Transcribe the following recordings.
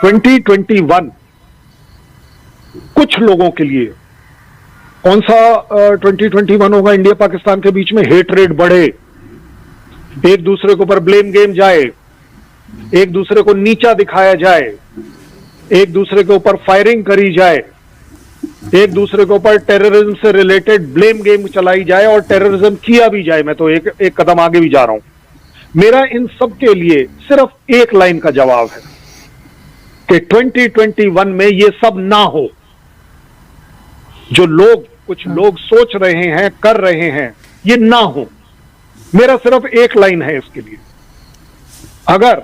2021 कुछ लोगों के लिए कौन सा 2021 होगा? इंडिया पाकिस्तान के बीच में हेट रेट बढ़े, एक दूसरे के ऊपर ब्लेम गेम जाए, एक दूसरे को नीचा दिखाया जाए, एक दूसरे के ऊपर फायरिंग करी जाए, एक दूसरे के ऊपर टेररिज्म से रिलेटेड ब्लेम गेम चलाई जाए और टेररिज्म किया भी जाए। मैं तो एक कदम आगे भी जा रहा हूं। मेरा इन सब के लिए सिर्फ एक लाइन का जवाब है कि 2021 में ये सब ना हो। जो कुछ लोग सोच रहे हैं, कर रहे हैं, ये ना हो। मेरा सिर्फ एक लाइन है इसके लिए। अगर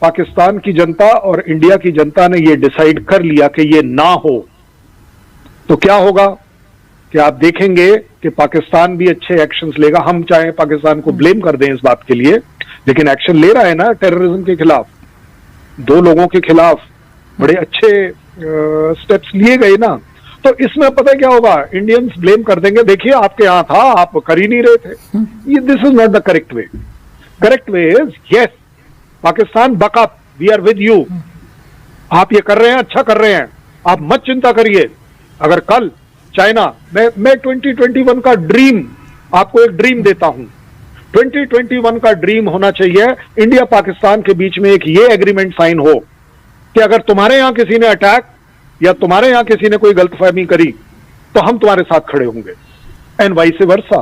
पाकिस्तान की जनता और इंडिया की जनता ने ये डिसाइड कर लिया कि ये ना हो, तो क्या होगा कि आप देखेंगे कि पाकिस्तान भी अच्छे एक्शंस लेगा। हम चाहे पाकिस्तान को ब्लेम कर दें इस बात के लिए, लेकिन एक्शन ले रहा है ना टेररिज्म के खिलाफ। 2 लोगों के खिलाफ बड़े अच्छे स्टेप्स लिए गए ना। तो इसमें पता है क्या होगा? इंडियंस ब्लेम कर देंगे, देखिए आपके यहां था, आप कर ही नहीं रहे थे। ये this is not the correct way. Correct way is yes Pakistan buck up, we are with you. आप ये कर रहे हैं, अच्छा कर रहे हैं, आप मत चिंता करिए। अगर कल चाइना, मैं 2021 का ड्रीम, आपको एक ड्रीम देता हूं। 2021 का ड्रीम होना चाहिए इंडिया पाकिस्तान के बीच में एक ये एग्रीमेंट साइन हो कि अगर तुम्हारे यहां किसी ने अटैक या तुम्हारे यहां किसी ने कोई गलतफहमी करी तो हम तुम्हारे साथ खड़े होंगे, एंड वाइस वर्सा।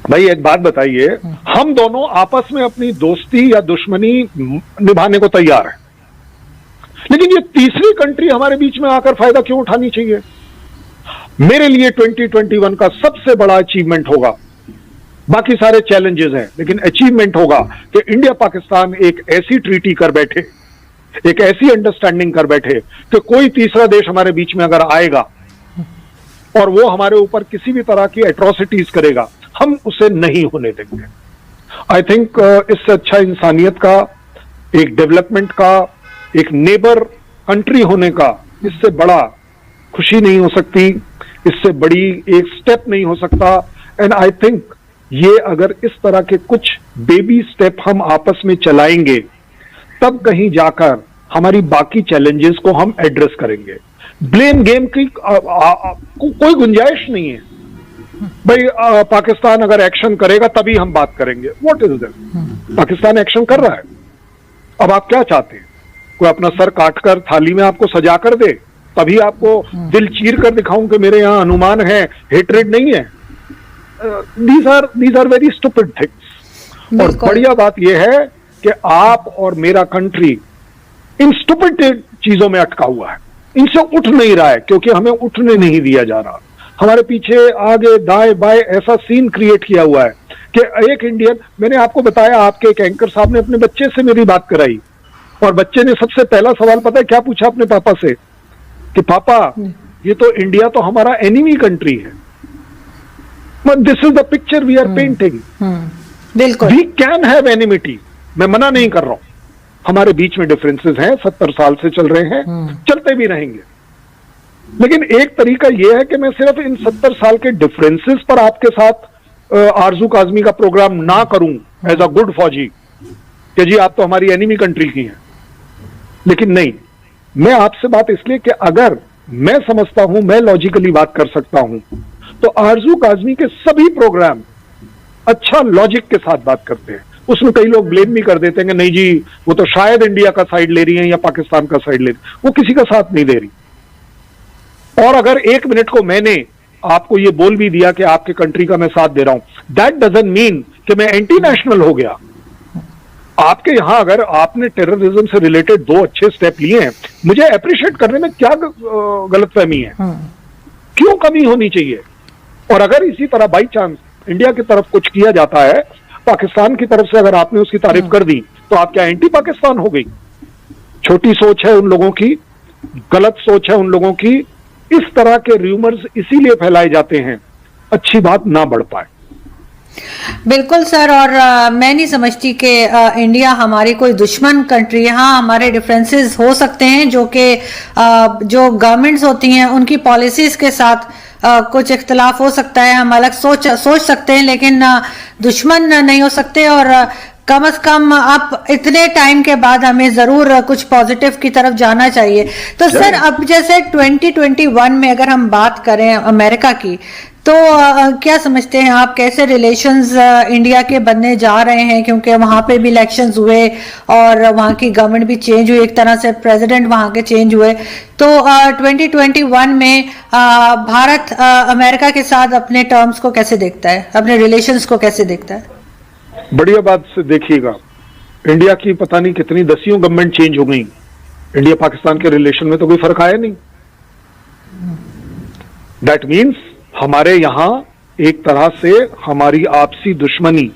भाई एक बात बताइए, हम दोनों आपस में अपनी दोस्ती या दुश्मनी निभाने को तैयार हैं, लेकिन ये तीसरी कंट्री हमारे बीच में आकर फायदा क्यों उठानी चाहिए? मेरे लिए 2021 का सबसे बड़ा अचीवमेंट होगा, बाकी सारे चैलेंजेस हैं, लेकिन अचीवमेंट होगा कि इंडिया पाकिस्तान एक ऐसी ट्रीटी कर बैठे, एक ऐसी अंडरस्टैंडिंग कर बैठे कि कोई तीसरा देश हमारे बीच में अगर आएगा और वो हमारे ऊपर किसी भी तरह की एट्रोसिटीज करेगा, हम उसे नहीं होने देंगे। आई थिंक इससे अच्छा इंसानियत का, एक डेवलपमेंट का, एक नेबर कंट्री होने का इससे बड़ा खुशी नहीं हो सकती, इससे बड़ी एक स्टेप नहीं हो सकता। एंड आई थिंक ये अगर इस तरह के कुछ बेबी स्टेप हम आपस में चलाएंगे, तब कहीं जाकर हमारी बाकी चैलेंजेस को हम एड्रेस करेंगे। ब्लेम गेम की कोई गुंजाइश नहीं है। भाई पाकिस्तान अगर एक्शन करेगा तभी हम बात करेंगे, what is that? Pakistan action कर रहा है, अब आप क्या चाहते हैं? कोई अपना सर काटकर थाली में आपको सजा कर दे, तभी आपको दिल चीर कर दिखाऊं कि मेरे यहां अनुमान है, हेट्रेड नहीं है? These are very stupid things. और बढ़िया बात यह है कि आप और मेरा कंट्री इन स्टूपिड चीजों में अटका हुआ है, इनसे उठ नहीं रहा है, क्योंकि हमें उठने नहीं दिया जा रहा। हमारे पीछे आगे दाएं बाएं ऐसा सीन क्रिएट किया हुआ है कि एक इंडियन, मैंने आपको बताया, आपके एक एंकर साहब ने अपने बच्चे से मेरी बात कराई, और बच्चे ने सबसे पहला सवाल पता है क्या पूछा अपने पापा से? कि पापा ये तो इंडिया तो हमारा एनिमी कंट्री है। This is the picture we are painting. बिल्कुल, वी कैन हैव एनिमिटी, मैं मना नहीं कर रहा हूं, हमारे बीच में डिफरेंसेस हैं, 70 साल से चल रहे हैं, चलते भी रहेंगे। लेकिन एक तरीका यह है कि मैं सिर्फ इन 70 साल के डिफरेंसेस पर आपके साथ आरजू काजमी का प्रोग्राम ना करूं एज अ गुड फौजी कि जी आप तो हमारी एनिमी कंट्री की हैं। लेकिन नहीं, मैं आपसे बात इसलिए कि अगर मैं समझता हूं, मैं लॉजिकली बात कर सकता हूं, तो आरजू काजमी के सभी प्रोग्राम अच्छा लॉजिक के साथ बात करते हैं। उसमें कई लोग ब्लेम भी कर देते हैं कि नहीं जी वो तो शायद इंडिया का साइड ले रही है या पाकिस्तान का साइड ले रही है, वो किसी का साथ नहीं दे रही। और अगर 1 मिनट को मैंने आपको ये बोल भी दिया कि आपके कंट्री का मैं साथ दे रहा हूं, दैट डजंट मीन कि मैं एंटी नेशनल हो गया। आपके यहां अगर आपने टेररिज्म से रिलेटेड 2 अच्छे स्टेप लिए हैं, मुझे अप्रिशिएट करने में क्या गलतफहमी है? क्यों कमी होनी चाहिए? और अगर इसी तरह बाई चांस इंडिया की तरफ कुछ किया जाता है, पाकिस्तान की तरफ से अगर आपने उसकी तारीफ कर दी, तो आप क्या एंटी पाकिस्तान हो गई? छोटी सोच है उन लोगों की, गलत सोच है उन लोगों की। इस तरह के र्यूमर्स इसीलिए फैलाए जाते हैं, अच्छी बात ना बढ़ पाए। बिल्कुल सर, और मैं नहीं समझती कि इंडिया हमारी कोई दुश्मन कंट्री है। हाँ, हमारे डिफरेंसेस हो सकते हैं, जो कि जो गवर्नमेंट्स होती हैं उनकी पॉलिसीज के साथ कुछ इख्तलाफ हो सकता है, हम अलग सोच सकते हैं, लेकिन दुश्मन नहीं हो सकते। और कम से कम अब इतने टाइम के बाद हमें जरूर कुछ पॉजिटिव की तरफ जाना चाहिए। तो सर अब जैसे 2021 में अगर हम बात करें अमेरिका की, तो क्या समझते हैं आप, कैसे रिलेशंस इंडिया के बनने जा रहे हैं? क्योंकि वहां पे भी इलेक्शंस हुए और वहां की गवर्नमेंट भी चेंज हुई, एक तरह से प्रेसिडेंट वहां के चेंज हुए। तो 2021 में भारत अमेरिका के साथ अपने टर्म्स को कैसे देखता है, अपने रिलेशंस को कैसे देखता है? बढ़िया बात से देखिएगा, इंडिया की पता नहीं कितनी दसियों गवर्नमेंट चेंज हो गई, इंडिया पाकिस्तान के रिलेशन में तो कोई फर्क आया नहीं। दैट मीन्स हमारे यहां एक तरह से हमारी आपसी दुश्मनी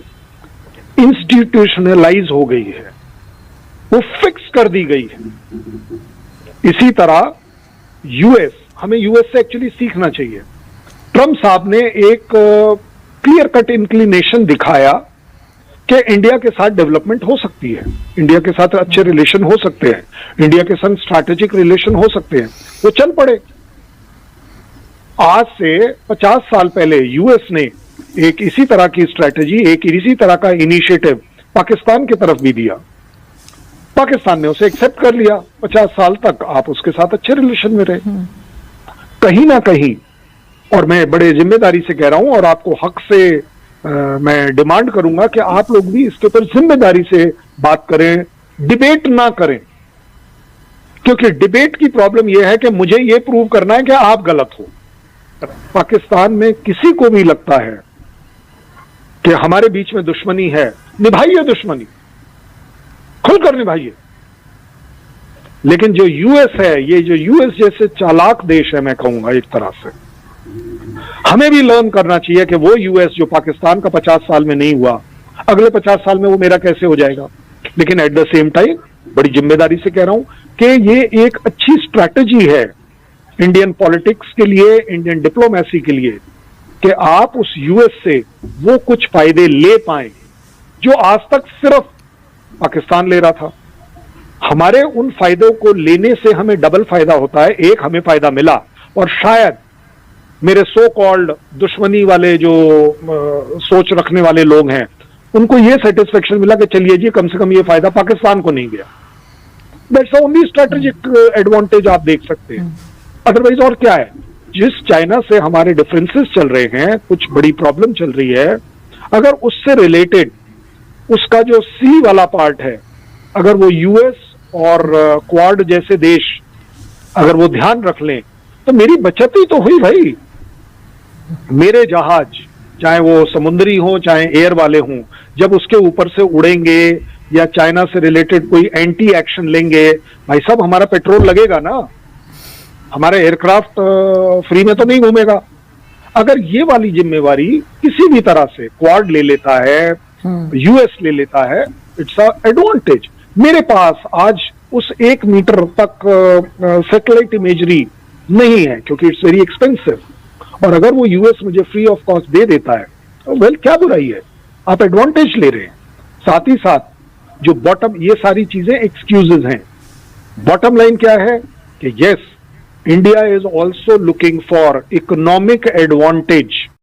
इंस्टीट्यूशनलाइज हो गई है, वो फिक्स कर दी गई है। इसी तरह यूएस, हमें यूएस से एक्चुअली सीखना चाहिए। ट्रंप साहब ने एक क्लियर कट इंक्लिनेशन दिखाया कि इंडिया के साथ डेवलपमेंट हो सकती है, इंडिया के साथ अच्छे रिलेशन हो सकते हैं, इंडिया के साथ स्ट्रैटेजिक रिलेशन हो सकते हैं, वो चल पड़े। आज से 50 साल पहले यूएस ने एक इसी तरह की स्ट्रैटेजी, एक इसी तरह का इनिशिएटिव पाकिस्तान की तरफ भी दिया, पाकिस्तान ने उसे एक्सेप्ट कर लिया। 50 साल तक आप उसके साथ अच्छे रिलेशन में रहे। कहीं ना कहीं, और मैं बड़े जिम्मेदारी से कह रहा हूं और आपको हक से मैं डिमांड करूंगा कि आप लोग भी इसके ऊपर जिम्मेदारी से बात करें, डिबेट ना करें, क्योंकि डिबेट की प्रॉब्लम यह है कि मुझे यह प्रूव करना है कि आप गलत हो। पाकिस्तान में किसी को भी लगता है कि हमारे बीच में दुश्मनी है, निभाइए दुश्मनी, खुलकर निभाइए। लेकिन जो यूएस है, ये जो यूएस जैसे चालाक देश है, मैं कहूंगा एक तरह से, हमें भी लर्न करना चाहिए कि वो यूएस जो पाकिस्तान का 50 साल में नहीं हुआ, अगले 50 साल में वो मेरा कैसे हो जाएगा। लेकिन एट द सेम टाइम बड़ी जिम्मेदारी से कह रहा हूं कि ये एक अच्छी स्ट्रैटेजी है इंडियन पॉलिटिक्स के लिए, इंडियन डिप्लोमेसी के लिए, कि आप उस यूएस से वो कुछ फायदे ले पाए जो आज तक सिर्फ पाकिस्तान ले रहा था। हमारे उन फायदों को लेने से हमें डबल फायदा होता है। एक, हमें फायदा मिला, और शायद मेरे सो कॉल्ड दुश्मनी वाले जो सोच रखने वाले लोग हैं, उनको ये सेटिस्फेक्शन मिला कि चलिए जी, कम से कम ये फायदा पाकिस्तान को नहीं गया। That's the only strategic advantage आप देख सकते हैं। अदरवाइज और क्या है, जिस चाइना से हमारे डिफरेंसेस चल रहे हैं, कुछ बड़ी प्रॉब्लम चल रही है, अगर उससे रिलेटेड उसका जो सी वाला पार्ट है, अगर वो यूएस और क्वाड जैसे देश अगर वो ध्यान रख लें, तो मेरी बचत ही तो हुई भाई। मेरे जहाज, चाहे वो समुद्री हो चाहे एयर वाले हों, जब उसके ऊपर से उड़ेंगे या चाइना से रिलेटेड कोई एंटी एक्शन लेंगे, भाई साहब हमारा पेट्रोल लगेगा ना, हमारा एयरक्राफ्ट फ्री में तो नहीं घूमेगा। अगर ये वाली जिम्मेवारी किसी भी तरह से क्वाड ले लेता है, यूएस ले लेता है, इट्स अ एडवांटेज। मेरे पास आज उस 1 मीटर तक सैटेलाइट इमेजरी नहीं है क्योंकि इट्स वेरी एक्सपेंसिव, और अगर वो यूएस मुझे फ्री ऑफ कॉस्ट दे देता है तो वेल, क्या बुराई है, आप एडवांटेज ले रहे हैं। साथ ही साथ जो बॉटम, ये सारी चीजें एक्सक्यूजेज हैं। बॉटम लाइन क्या है कि yes, India is also looking for economic advantage